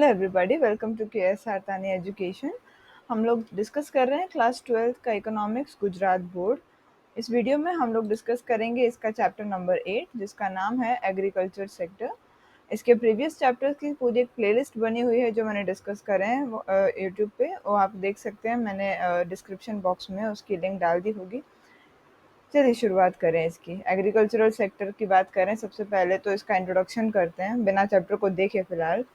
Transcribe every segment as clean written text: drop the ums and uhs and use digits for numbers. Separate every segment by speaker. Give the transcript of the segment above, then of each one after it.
Speaker 1: Hello everybody, welcome to K S. Hartani education. हम लोग discuss कर रहे हैं क्लास 12 का इकोनॉमिक्स गुजरात बोर्ड। इस वीडियो में हम लोग डिस्कस करेंगे इसका चैप्टर नंबर 8 जिसका नाम है एग्रीकल्चर सेक्टर। इसके प्रीवियस चैप्टर्स की पूरी एक प्लेलिस्ट बनी हुई है जो मैंने डिस्कस करे हैं वो यूट्यूब पे, वो आप देख सकते हैं। मैंने डिस्क्रिप्शन बॉक्स में उसकी लिंक डाल दी होगी। चलिए शुरुआत करें इसकी। एग्रीकल्चरल सेक्टर की बात करें, सबसे पहले तो इसका इंट्रोडक्शन करते हैं बिना चैप्टर को देखे। फिलहाल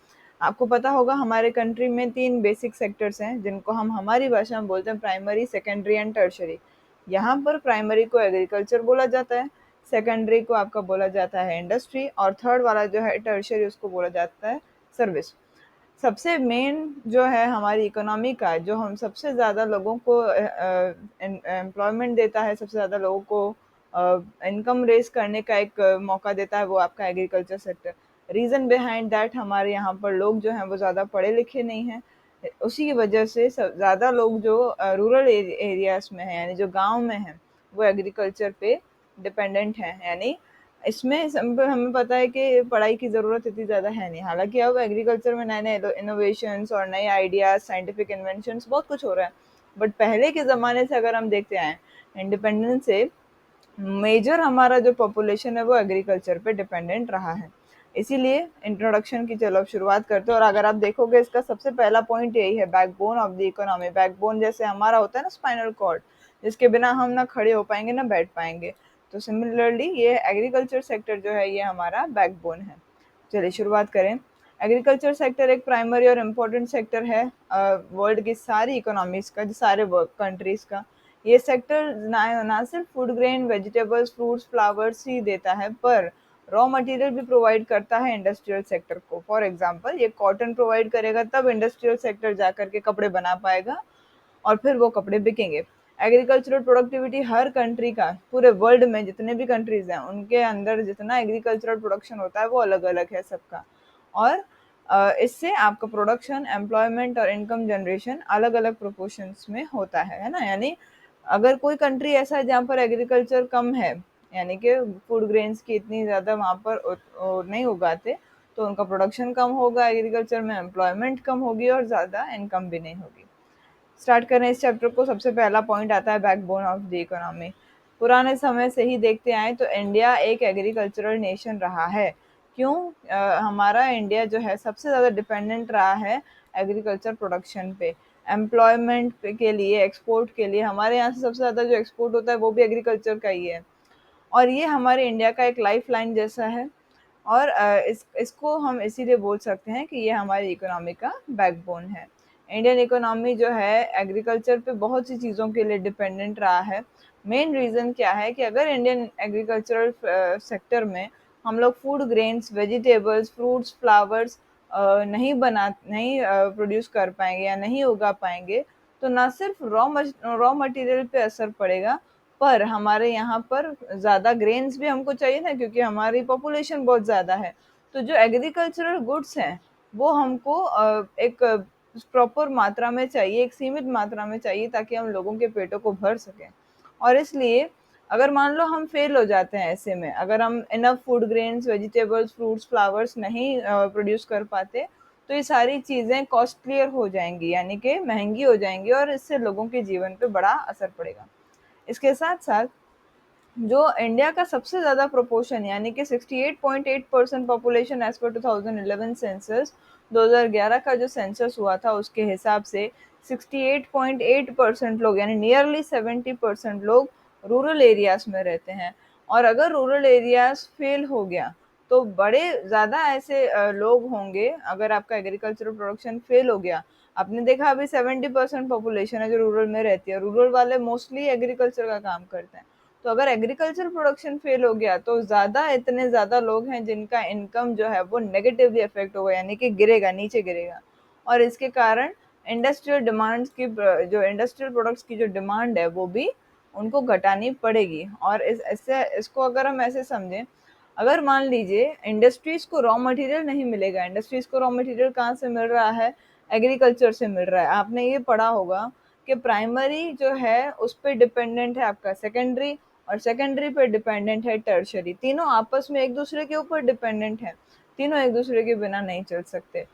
Speaker 1: आपको पता होगा हमारे कंट्री में 3 बेसिक सेक्टर्स हैं जिनको हम हमारी भाषा में बोलते हैं प्राइमरी, सेकेंडरी एंड टर्शरी। यहाँ पर प्राइमरी को एग्रीकल्चर बोला जाता है, सेकेंडरी को आपका बोला जाता है इंडस्ट्री, और थर्ड वाला जो है टर्शरी उसको बोला जाता है सर्विस। सबसे मेन जो है हमारी इकोनॉमी का, जो हम सबसे ज़्यादा लोगों को एम्प्लॉयमेंट देता है, सबसे ज़्यादा लोगों को इनकम रेज करने का एक मौका देता है, वो आपका agriculture sector. Reason behind that हमारे यहाँ पर लोग जो हैं वो ज़्यादा पढ़े लिखे नहीं हैं। उसी की वजह से ज़्यादा लोग जो रूरल एरियाज में हैं, यानी जो गांव में हैं, वो एग्रीकल्चर पे डिपेंडेंट हैं। यानी इसमें हमें पता है कि पढ़ाई की ज़रूरत इतनी ज़्यादा है नहीं। हालांकि अब एग्रीकल्चर में नए नए इनोवेशंस और नए आइडियाज़, साइंटिफिक इन्वेंशंस, बहुत कुछ हो रहा है। बट पहले के ज़माने से अगर हम देखते आए, इंडिपेंडेंस से मेजर हमारा जो पॉपुलेशन है वो एग्रीकल्चर पे डिपेंडेंट रहा है। इसीलिए इंट्रोडक्शन की चलो अब शुरुआत करते हैं। और अगर आप देखोगे इसका सबसे पहला पॉइंट यही है, backbone of the economy. Backbone जैसे हमारा होता है ना स्पाइनल कॉर्ड, जिसके बिना हम ना खड़े हो पाएंगे ना बैठ पाएंगे, तो सिमिलरली ये एग्रीकल्चर सेक्टर जो है ये हमारा बैकबोन है। चलिए शुरुआत करें। एग्रीकल्चर सेक्टर एक प्राइमरी और इम्पोर्टेंट सेक्टर है वर्ल्ड की सारी इकोनॉमीज का, सारे कंट्रीज का। ये सेक्टर ना सिर्फ food grain, vegetables, fruits, flowers ही देता है, पर रॉ मटेरियल भी प्रोवाइड करता है इंडस्ट्रियल सेक्टर को। फॉर एग्जांपल, ये कॉटन प्रोवाइड करेगा तब इंडस्ट्रियल सेक्टर जाकर के कपड़े बना पाएगा और फिर वो कपड़े बिकेंगे। एग्रीकल्चरल प्रोडक्टिविटी हर कंट्री का, पूरे वर्ल्ड में जितने भी कंट्रीज हैं उनके अंदर जितना एग्रीकल्चरल प्रोडक्शन होता है वो अलग अलग है सबका। और इससे आपका प्रोडक्शन, एम्प्लॉयमेंट और इनकम जनरेशन अलग अलग प्रोपोर्शंस में होता है ना। यानी अगर कोई कंट्री ऐसा है जहाँ पर एग्रीकल्चर कम है, यानी कि फूड ग्रेन्स की इतनी ज़्यादा वहाँ पर नहीं उगाते, तो उनका प्रोडक्शन कम होगा, एग्रीकल्चर में एम्प्लॉयमेंट कम होगी और ज़्यादा इनकम भी नहीं होगी। स्टार्ट करें इस चैप्टर को। सबसे पहला पॉइंट आता है बैकबोन ऑफ द इकोनॉमी। पुराने समय से ही देखते आए तो इंडिया एक एग्रीकल्चरल नेशन रहा है। क्यों? हमारा इंडिया जो है सबसे ज़्यादा डिपेंडेंट रहा है एग्रीकल्चर प्रोडक्शन पे। एम्प्लॉयमेंट के लिए, एक्सपोर्ट के लिए, हमारे यहाँ से सबसे ज़्यादा जो एक्सपोर्ट होता है वो भी एग्रीकल्चर का ही है। और ये हमारे इंडिया का एक लाइफ लाइन जैसा है। और इसको हम इसीलिए बोल सकते हैं कि ये हमारी इकोनॉमी का बैकबोन है। इंडियन इकोनॉमी जो है एग्रीकल्चर पे बहुत सी चीज़ों के लिए डिपेंडेंट रहा है। मेन रीज़न क्या है कि अगर इंडियन एग्रीकल्चरल सेक्टर में हम लोग food grains, vegetables, fruits, flowers नहीं प्रोड्यूस कर पाएंगे या नहीं उगा पाएंगे, तो ना सिर्फ रॉ मटेरियल पे असर पड़ेगा, पर हमारे यहाँ पर ज़्यादा ग्रेन्स भी हमको चाहिए ना, क्योंकि हमारी पॉपुलेशन बहुत ज़्यादा है। तो जो एग्रीकल्चरल गुड्स हैं वो हमको एक प्रॉपर मात्रा में चाहिए, एक सीमित मात्रा में चाहिए, ताकि हम लोगों के पेटों को भर सकें। और इसलिए अगर मान लो हम फेल हो जाते हैं ऐसे में, अगर हम enough food grains, vegetables, fruits, flowers नहीं प्रोड्यूस कर पाते, तो ये सारी चीज़ें कॉस्टलियर हो जाएंगी, यानी कि महंगी हो जाएंगी, और इससे लोगों के जीवन पे बड़ा असर पड़ेगा। इसके साथ साथ जो इंडिया का सबसे ज़्यादा प्रोपोर्शन, यानी कि 68.8% पॉपुलेशन एज पर 2011 सेंसस, 2011 का जो सेंसस हुआ था उसके हिसाब से 68.8% लोग, यानी नियरली 70% लोग रूरल एरियाज में रहते हैं। और अगर रूरल एरियाज फेल हो गया तो बड़े ज़्यादा ऐसे लोग होंगे। अगर आपका एग्रीकल्चरल प्रोडक्शन फेल हो गया, आपने देखा अभी 70% पॉपुलेशन है जो रूरल में रहती है, रूरल वाले मोस्टली एग्रीकल्चर का काम करते हैं। तो अगर एग्रीकल्चर प्रोडक्शन फेल हो गया तो इतने ज़्यादा लोग हैं जिनका इनकम जो है वो नेगेटिवली अफेक्ट होगा, यानी कि गिरेगा, नीचे गिरेगा। और इसके कारण इंडस्ट्रियल डिमांड्स की, जो इंडस्ट्रियल प्रोडक्ट्स की जो डिमांड है वो भी उनको घटानी पड़ेगी। और इसको अगर हम ऐसे समझें, अगर मान लीजिए इंडस्ट्रीज को रॉ मटेरियल नहीं मिलेगा, इंडस्ट्रीज को रॉ मटेरियल कहाँ से मिल रहा है? एग्रीकल्चर से मिल रहा है। आपने ये पढ़ा होगा कि प्राइमरी जो है उस पर डिपेंडेंट है आपका सेकेंडरी, और सेकेंडरी पे डिपेंडेंट है टर्शरी। तीनों आपस में एक दूसरे के ऊपर डिपेंडेंट है, तीनों एक दूसरे के बिना नहीं चल सकते।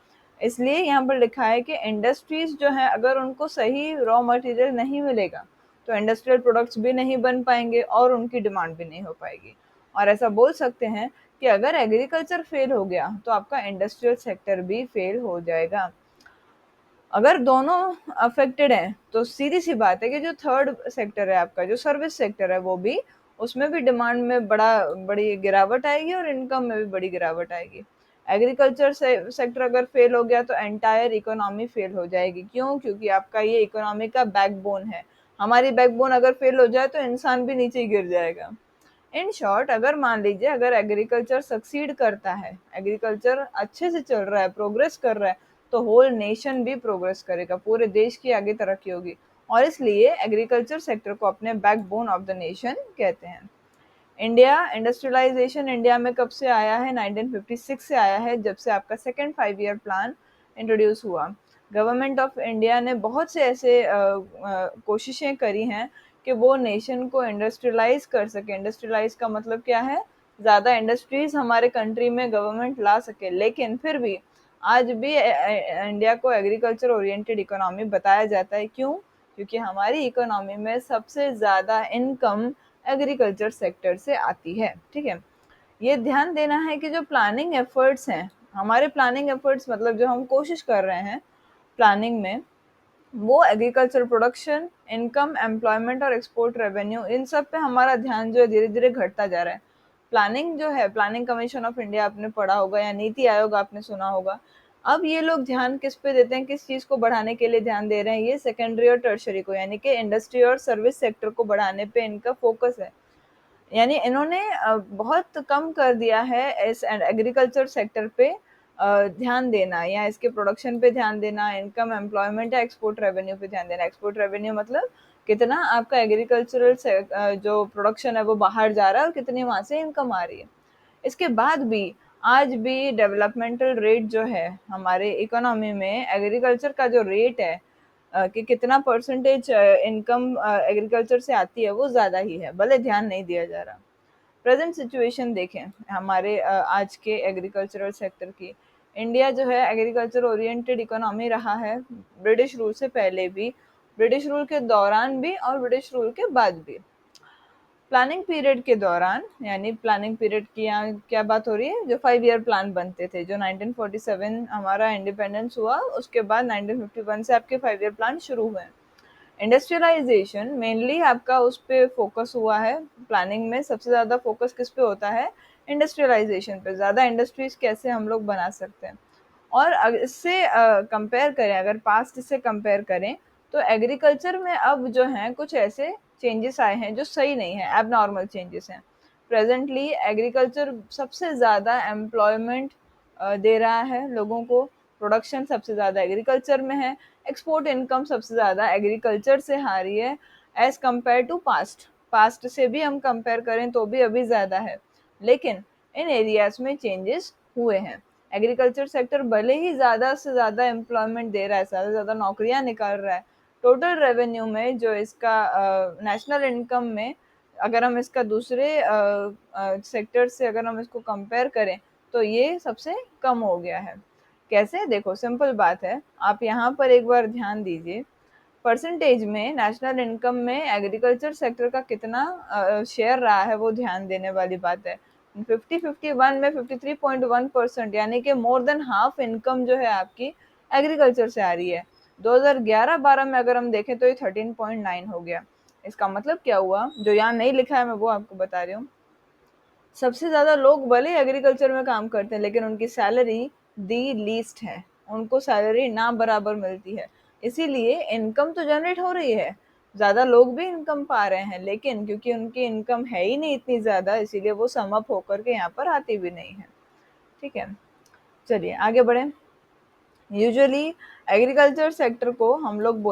Speaker 1: इसलिए यहाँ पर लिखा है कि इंडस्ट्रीज जो है अगर उनको सही रॉ मटेरियल नहीं मिलेगा तो इंडस्ट्रियल प्रोडक्ट्स भी नहीं बन पाएंगे और उनकी डिमांड भी नहीं हो पाएगी। और ऐसा बोल सकते हैं कि अगर एग्रीकल्चर फेल हो गया तो आपका इंडस्ट्रियल सेक्टर भी फेल हो जाएगा। अगर दोनों अफेक्टेड हैं तो सीधी सी बात है कि जो थर्ड सेक्टर है आपका, जो सर्विस सेक्टर है, वो भी, उसमें भी डिमांड में बड़ी गिरावट आएगी और इनकम में भी बड़ी गिरावट आएगी। एग्रीकल्चर सेक्टर अगर फेल हो गया तो एंटायर इकोनॉमी फेल हो जाएगी। क्यों? क्योंकि आपका ये इकोनॉमी का बैकबोन है। हमारी बैकबोन अगर फेल हो जाए तो इंसान भी नीचे गिर जाएगा। इन शॉर्ट, अगर मान लीजिए अगर एग्रीकल्चर सक्सीड करता है, एग्रीकल्चर अच्छे से चल रहा है, प्रोग्रेस कर रहा है, तो होल नेशन भी प्रोग्रेस करेगा, पूरे देश की आगे तरक्की होगी। और इसलिए एग्रीकल्चर सेक्टर को अपने बैकबोन ऑफ द नेशन कहते हैं। इंडस्ट्रियलाइजेशन इंडिया में कब से आया है? 1956 से आया है, जब से आपका सेकेंड 5 ईयर प्लान इंट्रोड्यूस हुआ। गवर्नमेंट ऑफ इंडिया ने बहुत से ऐसे कोशिशें करी हैं कि वो नेशन को इंडस्ट्रियलाइज कर सके। इंडस्ट्रियलाइज का मतलब क्या है? ज़्यादा इंडस्ट्रीज हमारे कंट्री में गवर्नमेंट ला सके। लेकिन फिर भी आज भी इंडिया को एग्रीकल्चर ओरिएंटेड इकोनॉमी बताया जाता है। क्यों? क्योंकि हमारी इकोनॉमी में सबसे ज़्यादा इनकम एग्रीकल्चर सेक्टर से आती है। ठीक है, ये ध्यान देना है कि जो प्लानिंग एफर्ट्स हैं, हमारे प्लानिंग एफर्ट्स मतलब जो हम कोशिश कर रहे हैं प्लानिंग में, वो एग्रीकल्चर प्रोडक्शन, इनकम, एम्प्लॉयमेंट और एक्सपोर्ट रेवेन्यू, इन सब पे हमारा ध्यान जो है धीरे धीरे घटता जा रहा है। प्लानिंग जो है, प्लानिंग कमीशन ऑफ इंडिया आपने पढ़ा होगा या नीति आयोग आपने सुना होगा। अब ये लोग ध्यान किस पे देते हैं, किस चीज को बढ़ाने के लिए ध्यान दे रहे हैं? ये सेकेंडरी और टर्शरी को, यानी कि इंडस्ट्री और सर्विस सेक्टर को बढ़ाने पे इनका फोकस है। यानी इन्होंने बहुत कम कर दिया है इस एग्रीकल्चर सेक्टर पे ध्यान देना, या इसके प्रोडक्शन पे ध्यान देना, इनकम, एम्प्लॉयमेंट या एक्सपोर्ट रेवेन्यू पे ध्यान देना। एक्सपोर्ट रेवेन्यू मतलब कितना आपका एग्रीकल्चरल जो प्रोडक्शन है वो बाहर जा रहा है और कितनी वहां से इनकम आ रही है। इसके बाद भी आज भी डेवलपमेंटल रेट जो है हमारे इकोनॉमी में, एग्रीकल्चर का जो रेट है कि कितना परसेंटेज इनकम एग्रीकल्चर से आती है, वो ज़्यादा ही है, भले ध्यान नहीं दिया जा रहा। प्रेजेंट सिचुएशन देखें हमारे आज के एग्रीकल्चरल सेक्टर की। इंडिया जो है एग्रीकल्चर ओरिएंटेड इकोनॉमी रहा है, ब्रिटिश रूल से पहले भी, ब्रिटिश रूल के दौरान भी और ब्रिटिश रूल के बाद भी। प्लानिंग पीरियड के दौरान, यानी प्लानिंग पीरियड की यहाँ क्या बात हो रही है, जो 5 ईयर प्लान बनते थे, जो 1947 हमारा इंडिपेंडेंस हुआ उसके बाद 1951 से आपके 5 ईयर प्लान शुरू हुए। इंडस्ट्रियलाइजेशन मेनली आपका उस पे फोकस हुआ है। प्लानिंग में सबसे ज़्यादा फोकस किस पे होता है? इंडस्ट्रियलाइजेशन पे। ज़्यादा इंडस्ट्रीज कैसे हम लोग बना सकते हैं। और इससे कंपेयर करें, अगर पास्ट से कंपेयर करें, तो एग्रीकल्चर में अब जो है कुछ ऐसे चेंजेस आए हैं जो सही नहीं है, एब नॉर्मल चेंजेस हैं। प्रेजेंटली एग्रीकल्चर सबसे ज़्यादा एम्प्लॉयमेंट दे रहा है लोगों को, प्रोडक्शन सबसे ज़्यादा एग्रीकल्चर में है, एक्सपोर्ट इनकम सबसे ज़्यादा एग्रीकल्चर से आ रही है as compare to past. Past से भी हम कंपेयर करें तो भी अभी ज़्यादा है, लेकिन इन एरियाज में चेंजेस हुए हैं। एग्रीकल्चर सेक्टर भले ही ज़्यादा से ज़्यादा एम्प्लॉयमेंट दे रहा है, ज़्यादा से ज़्यादा नौकरियां निकाल रहा है, टोटल रेवेन्यू में जो इसका नेशनल इनकम में, अगर हम इसका दूसरे सेक्टर से अगर हम इसको कंपेयर करें तो ये सबसे कम हो गया है। कैसे? देखो, सिंपल बात है, आप यहाँ पर एक बार ध्यान दीजिए। परसेंटेज में नेशनल इनकम में एग्रीकल्चर सेक्टर का कितना शेयर रहा है, वो ध्यान देने वाली बात है। 50-51 में 53.1%, यानी कि मोर देन हाफ इनकम जो है आपकी एग्रीकल्चर से आ रही है। 2011-12 में अगर हम देखें तो ये 13.9 हो गया। इसका मतलब क्या हुआ? जो यहाँ नहीं लिखा है मैं वो आपको बता रही हूँ। सबसे ज़्यादा लोग भले एग्रीकल्चर में काम करते हैं, लेकिन उनकी सैलरी दी लीस्ट है, उनको सैलरी ना बराबर मिलती है। इसीलिए इनकम तो जनरेट हो रही है, ज़्यादा लोग भी इनकम पा रहे हैं, लेकिन क्योंकि उनकी इनकम है ही नहीं इतनी ज़्यादा, इसीलिए वो सम अप होकर के यहाँ पर आती भी नहीं है। ठीक है, चलिए आगे बढ़ें। यूजुअली एग्रीकल्चर सेक्टर को हम लोग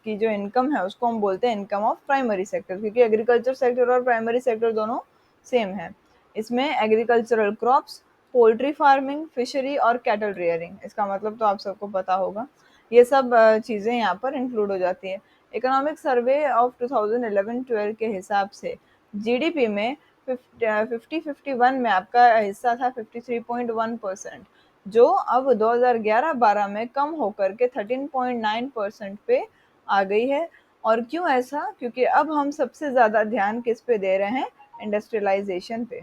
Speaker 1: की जो इनकम है उसको हम बोलते हैं इनकम ऑफ प्राइमरी सेक्टर, क्योंकि एग्रीकल्चर सेक्टर और प्राइमरी सेक्टर दोनों सेम है। इसमें agricultural crops, poultry farming, fishery और कैटल रियरिंग, इसका मतलब तो आप सबको पता होगा, ये सब चीज़ें यहाँ पर इंक्लूड हो जाती है। इकोनॉमिक सर्वे ऑफ 2011-12 के हिसाब से जीडीपी में 50-51 में आपका हिस्सा था 53.1%। जो अब 2011-12 में कम होकर के 13.9% पे आ गई है। और क्यों ऐसा? क्योंकि अब हम सबसे ज़्यादा ध्यान किस पे दे रहे हैं? इंडस्ट्रियलाइजेशन पे।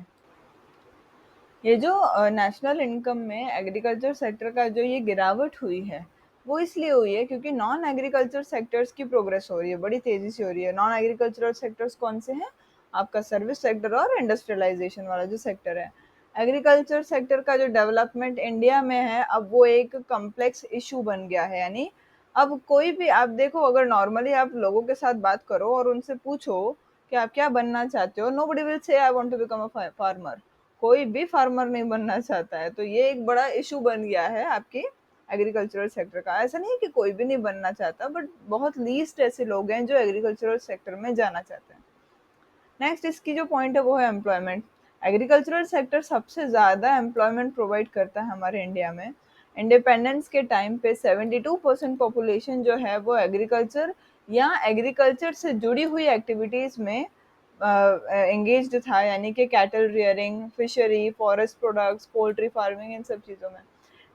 Speaker 1: ये जो नेशनल इनकम में एग्रीकल्चर सेक्टर का जो ये गिरावट हुई है, वो इसलिए हुई है क्योंकि नॉन एग्रीकल्चर सेक्टर्स की प्रोग्रेस हो रही है, बड़ी तेज़ी से हो रही है। नॉन एग्रीकल्चरल सेक्टर्स कौन से हैं? आपका सर्विस सेक्टर और इंडस्ट्रियलाइजेशन वाला जो सेक्टर है। एग्रीकल्चर सेक्टर का जो डेवलपमेंट इंडिया में है, अब वो एक कॉम्प्लेक्स इश्यू बन गया है। यानी अब कोई भी आप देखो, अगर नॉर्मली आप लोगों के साथ बात करो और उनसे पूछो कि आप क्या बनना चाहते हो, nobody will say I want to become a farmer. कोई भी फार्मर नहीं बनना चाहता है। तो ये एक बड़ा इशू बन गया है आपके एग्रीकल्चरल सेक्टर का। ऐसा नहीं है कि कोई भी नहीं बनना चाहता, बट बहुत लीस्ट ऐसे लोग हैं जो एग्रीकल्चरल सेक्टर में जाना चाहते हैं। नेक्स्ट इसकी जो पॉइंट है वो है एम्प्लॉयमेंट। एग्रीकल्चरल सेक्टर सबसे ज़्यादा एम्प्लॉयमेंट प्रोवाइड करता है हमारे इंडिया में। इंडिपेंडेंस के टाइम पे 72% पॉपुलेशन जो है वो एग्रीकल्चर या एग्रीकल्चर से जुड़ी हुई एक्टिविटीज़ में एंगेज्ड था। यानी कि cattle rearing, fishery, forest products, poultry farming, इन सब चीज़ों में।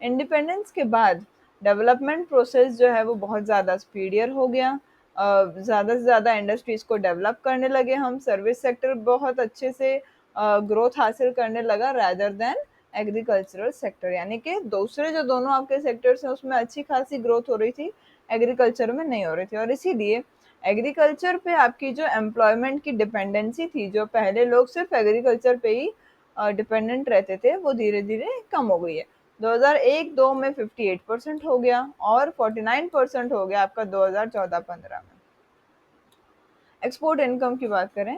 Speaker 1: इंडिपेंडेंस के बाद डेवलपमेंट प्रोसेस जो है वो बहुत ज़्यादा स्पीडियर हो गया। ज़्यादा से ज़्यादा इंडस्ट्रीज़ को डेवलप करने लगे हम। सर्विस सेक्टर बहुत अच्छे से ग्रोथ हासिल करने लगा रादर देन एग्रीकल्चरल सेक्टर। यानी कि दूसरे जो दोनों आपके सेक्टर्स हैं उसमें अच्छी खासी ग्रोथ हो रही थी, एग्रीकल्चर में नहीं हो रही थी। और इसीलिए एग्रीकल्चर पे आपकी जो एम्प्लॉयमेंट की डिपेंडेंसी थी, जो पहले लोग सिर्फ एग्रीकल्चर पे ही डिपेंडेंट रहते थे, वो धीरे धीरे कम हो गई है। 2001-2 में 58% हो गया और 49% हो गया आपका 2014-15 में। एक्सपोर्ट इनकम की बात करें,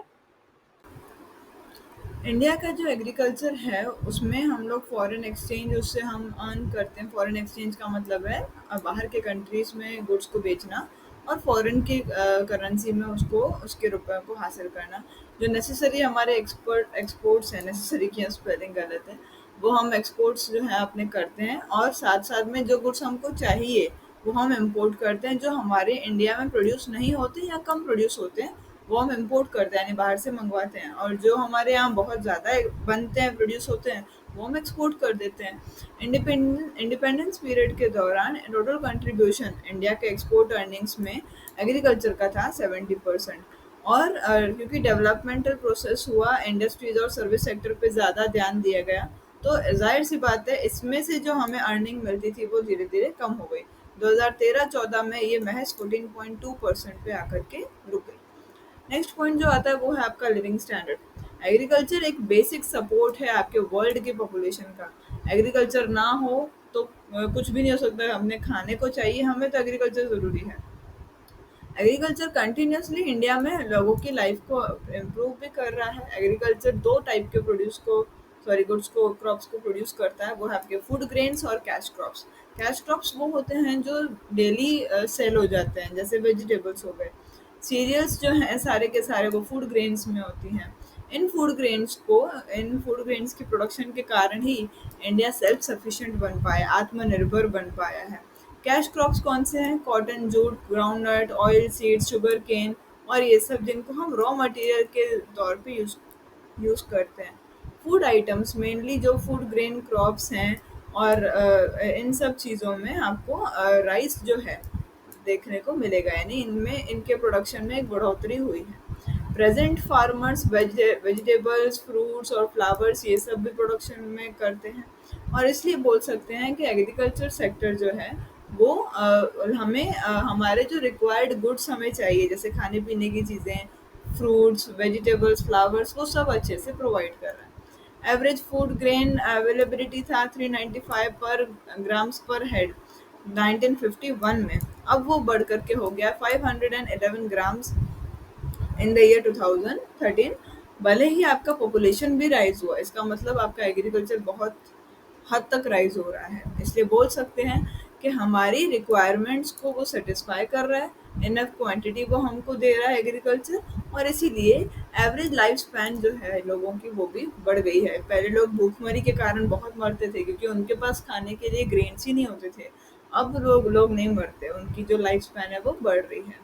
Speaker 1: इंडिया का जो एग्रीकल्चर है उसमें हम लोग फॉरेन एक्सचेंज उससे हम अर्न करते हैं। फॉरेन एक्सचेंज का मतलब है बाहर के कंट्रीज में गुड्स को बेचना और फॉरेन की करेंसी में उसको उसके रुपए को हासिल करना। जो नेसेसरी हमारे एक्सपोर्ट्स हैं, नेसेसरी की स्पेलिंग गलत है, वो हम एक्सपोर्ट्स जो है अपने करते हैं। और साथ साथ में जो गुड्स हमको चाहिए वो हम इम्पोर्ट करते हैं, जो हमारे इंडिया में प्रोड्यूस नहीं होते या कम प्रोड्यूस होते हैं वो हम इम्पोर्ट करते हैं, यानी बाहर से मंगवाते हैं। और जो हमारे यहाँ बहुत ज़्यादा बनते हैं, प्रोड्यूस होते हैं, वो हम एक्सपोर्ट कर देते हैं। इंडिपेंडेंस पीरियड के दौरान टोटल कंट्रीब्यूशन इंडिया के एक्सपोर्ट अर्निंग्स में एग्रीकल्चर का था 70%। और क्योंकि डेवलपमेंटल प्रोसेस हुआ, इंडस्ट्रीज और सर्विस सेक्टर पे ज़्यादा ध्यान दिया गया, तो जाहिर सी बात है इसमें से जो हमें अर्निंग मिलती थी वो धीरे धीरे कम हो गई। 2013-14 में ये महज 14.2% पे आकर के रुक गई। नेक्स्ट पॉइंट जो आता है वो है आपका लिविंग स्टैंडर्ड। एग्रीकल्चर एक बेसिक सपोर्ट है आपके वर्ल्ड की पॉपुलेशन का। एग्रीकल्चर ना हो तो कुछ भी नहीं हो सकता। हमने खाने को चाहिए, हमें तो एग्रीकल्चर ज़रूरी है। एग्रीकल्चर कंटिन्यूसली इंडिया में लोगों की लाइफ को इम्प्रूव भी कर रहा है। एग्रीकल्चर दो टाइप के प्रोड्यूस को सॉरी गुड्स को क्रॉप्स को प्रोड्यूस करता है, वो है आपके फूड ग्रेन्स और कैश क्रॉप्स। कैश क्रॉप्स वो होते हैं जो डेली सेल हो जाते हैं, जैसे वेजिटेबल्स हो गए। सीरियल्स जो हैं सारे के सारे वो फूड ग्रेन्स में होती हैं। इन फूड ग्रेन्स की प्रोडक्शन के कारण ही इंडिया सेल्फ सफिशिएंट बन पाया, आत्मनिर्भर बन पाया है। कैश क्रॉप्स कौन से हैं? Cotton, jute, groundnut, oil seeds, sugar cane और ये सब, जिनको हम रॉ मटेरियल के तौर पे यूज़ करते हैं। फूड आइटम्स मेनली जो फूड ग्रेन क्रॉप्स हैं, और इन सब चीज़ों में आपको राइस जो है देखने को मिलेगा, यानी इनमें इनके प्रोडक्शन में एक बढ़ोतरी हुई है। प्रेजेंट फार्मर्स वेजिटेबल्स, फ्रूट्स और फ्लावर्स ये सब भी प्रोडक्शन में करते हैं। और इसलिए बोल सकते हैं कि एग्रीकल्चर सेक्टर जो है वो हमें हमारे जो रिक्वायर्ड गुड्स हमें चाहिए, जैसे खाने पीने की चीज़ें, फ्रूट्स, वेजिटेबल्स, फ्लावर्स, वो सब अच्छे से प्रोवाइड कर रहा है। एवरेज फूड ग्रेन अवेलेबिलिटी था 395 पर ग्राम्स पर हेड 1951 में। अब वो बढ़ करके हो गया 511 ग्राम्स इन द ईयर 2013। भले ही आपका पॉपुलेशन भी राइज हुआ, इसका मतलब आपका एग्रीकल्चर बहुत हद तक राइज हो रहा है। इसलिए बोल सकते हैं कि हमारी रिक्वायरमेंट्स को वो सेटिस्फाई कर रहा है, इनफ क्वांटिटी वो हमको दे रहा है एग्रीकल्चर। और इसीलिए एवरेज लाइफ स्पैन जो है लोगों की वो भी बढ़ गई है। पहले लोग भूखमरी के कारण बहुत मरते थे क्योंकि उनके पास खाने के लिए ग्रेन्स ही नहीं होते थे। अब लोग नहीं मरते, उनकी जो लाइफ स्पैन है वो बढ़ रही है।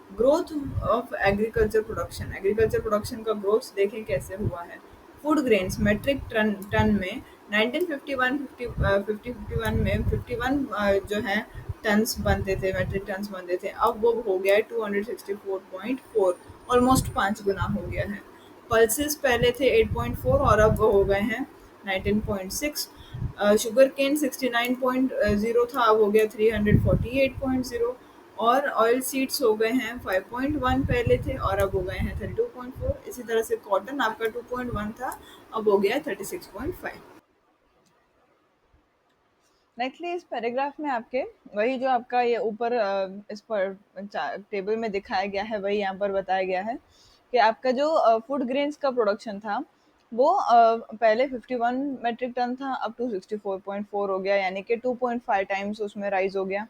Speaker 1: ग्रोथ ऑफ एग्रीकल्चर प्रोडक्शन का ग्रोथ देखें कैसे हुआ है। Food grains metric tonne tonne में 1951 51 में 51 जो है टन्स बनते थे, मेट्रिक टन्स बनते थे। अब वो हो गया है 264.4, ऑलमोस्ट 5 गुना हो गया है। पल्सेस पहले थे 8.4 और अब वो हो गए हैं 19.6। शुगर केन 69.0 था, अब हो गया 348.0। और ऑयल सीड्स हो गए हैं 5.1 पहले थे और अब हो गए हैं 32.4। इसी तरह से कॉटन आपका 2.1 था, अब हो गया है 36.5। नेक्स्टली इस पैराग्राफ में आपके वही जो आपका ये ऊपर इस पर टेबल में दिखाया गया है वही यहाँ पर बताया गया है कि आपका जो फूड ग्रेन्स का प्रोडक्शन था वो पहले 51 मेट्रिक टन था, अब 264.4 हो गया, यानी कि 2.5 टाइम्स उसमें राइज हो गया।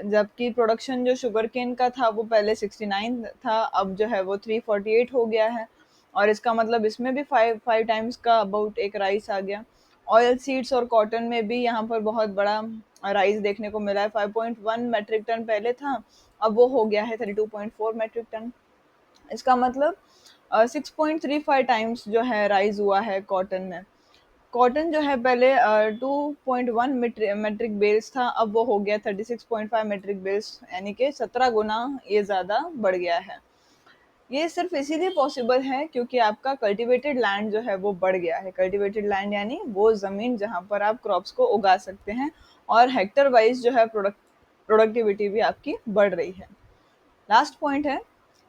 Speaker 1: जबकि प्रोडक्शन जो शुगर केन का था वो पहले 69 था, अब जो है वो 348 हो गया है। और इसका मतलब इसमें भी फाइव फाइव टाइम्स का अबाउट एक राइस आ गया। ऑयल सीड्स और कॉटन में भी यहाँ पर बहुत बड़ा राइस देखने को मिला है। 5.1 मेट्रिक टन पहले था, अब वो हो गया है 32.4 मेट्रिक टन। इसका मतलब 6.35 टाइम्स जो है राइज हुआ है कॉटन में। कॉटन जो है पहले 2.1 मेट्रिक बेल्स था, अब वो हो गया 36.5 मेट्रिक बेल्स, यानी कि 17 गुना ये ज़्यादा बढ़ गया है। ये सिर्फ इसीलिए पॉसिबल है क्योंकि आपका कल्टीवेटेड लैंड जो है वो बढ़ गया है। कल्टीवेटेड लैंड यानी वो ज़मीन जहाँ पर आप क्रॉप्स को उगा सकते हैं, और हेक्टर वाइज जो है प्रोडक्टिविटी भी आपकी बढ़ रही है। लास्ट पॉइंट है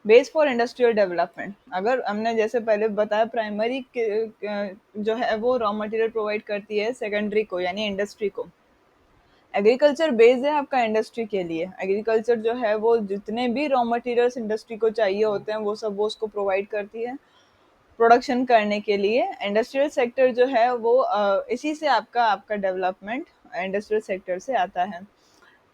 Speaker 1: बेस फॉर इंडस्ट्रियल डेवलपमेंट। अगर हमने जैसे पहले बताया प्राइमरी जो है वो रॉ मटेरियल प्रोवाइड करती है सेकेंडरी को यानी इंडस्ट्री को। एग्रीकल्चर बेस्ड है आपका इंडस्ट्री के लिए। एग्रीकल्चर जो है वो जितने भी रॉ मटेरियल्स इंडस्ट्री को चाहिए होते हैं वो सब वो उसको प्रोवाइड करती है प्रोडक्शन करने के लिए। इंडस्ट्रियल सेक्टर जो है वो इसी से आपका आपका डेवलपमेंट इंडस्ट्रियल सेक्टर से आता है।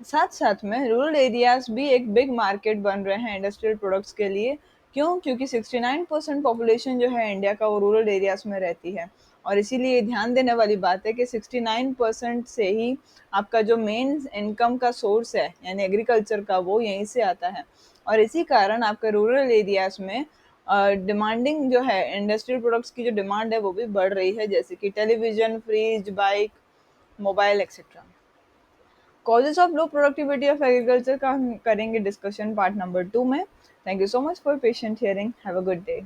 Speaker 1: साथ साथ में रूरल एरियाज भी एक बिग मार्केट बन रहे हैं इंडस्ट्रियल प्रोडक्ट्स के लिए। क्यों? क्योंकि 69% पॉपुलेशन जो है इंडिया का वो रूरल एरियाज में रहती है। और इसीलिए ध्यान देने वाली बात है कि 69% से ही आपका जो मेन इनकम का सोर्स है यानी एग्रीकल्चर का वो यहीं से आता है। और इसी कारण आपके रूरल एरियाज में डिमांडिंग जो है इंडस्ट्रियल प्रोडक्ट्स की जो डिमांड है वो भी बढ़ रही है, जैसे कि television, fridge, bike, mobile etcetera. Causes of low productivity of agriculture का हम करेंगे डिस्कशन पार्ट नंबर 2 में। Thank you so much for patient hearing. Have a good day.